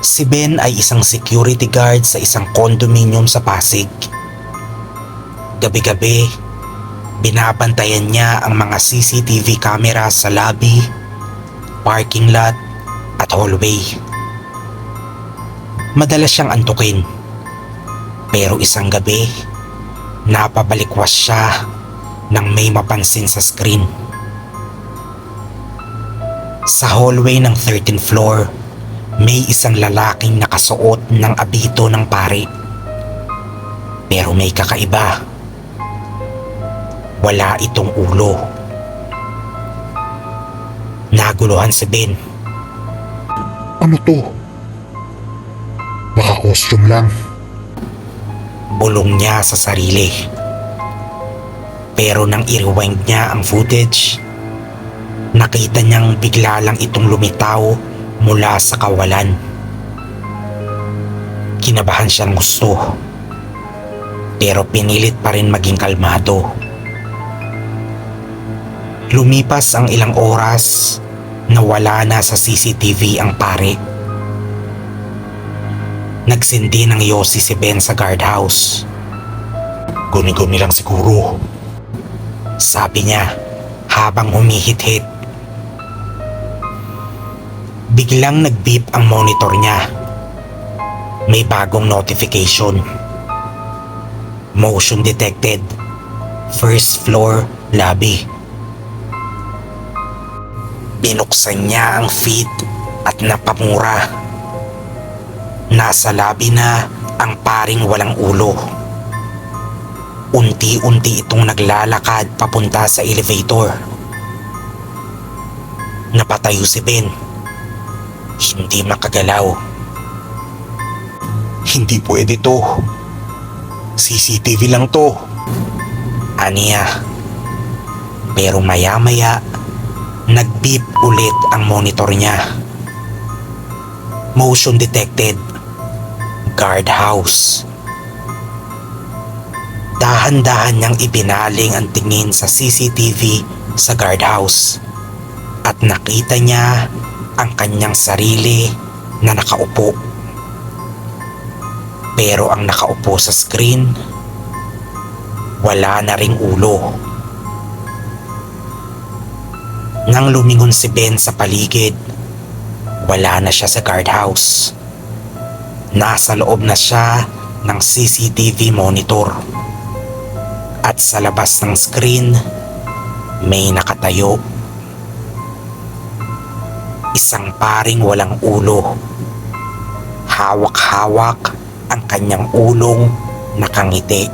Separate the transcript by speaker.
Speaker 1: Si Ben ay isang security guard sa isang condominium sa Pasig. Gabi-gabi, binabantayan niya ang mga CCTV camera sa lobby, parking lot at hallway. Madalas siyang antukin. Pero isang gabi, napabalikwas siya nang may mapansin sa screen. Sa hallway ng 13th floor, may isang lalaking nakasuot ng abito ng pari. Pero may kakaiba. Wala itong ulo. Naguluhan si Ben.
Speaker 2: Ano to? Baka costume lang.
Speaker 1: Bulong niya sa sarili. Pero nang i-rewind niya ang footage, nakita niyang bigla lang itong lumitaw mula sa kawalan. Kinabahan siyang gusto, pero pinilit pa rin maging kalmado. Lumipas ang ilang oras na wala na sa CCTV ang pare. Nagsindi ng yosi si Ben sa guardhouse.
Speaker 2: Guni-guni lang siguro.
Speaker 1: Sabi niya habang humihit-hit. Biglang nag-beep ang monitor niya. May bagong notification. Motion detected. First floor lobby. Binuksan niya ang feed at napamura. Nasa lobby na ang paring walang ulo. Unti-unti itong naglalakad papunta sa elevator. Napatayo si Ben. Hindi makagalaw.
Speaker 2: Hindi pwede to. CCTV lang to.
Speaker 1: Aniya. Pero maya-maya, nag-beep ulit ang monitor niya. Motion detected. Guardhouse. Dahan-dahan niyang ibinaling ang tingin sa CCTV sa guardhouse at nakita niya ang kanyang sarili na nakaupo. Pero ang nakaupo sa screen, wala na ring ulo. Nang lumingon si Ben sa paligid, wala na siya sa guardhouse. Nasa loob na siya ng CCTV monitor. At sa labas ng screen, may nakatayo. Isang paring walang ulo. Hawak-hawak ang kanyang ulong nakangiti.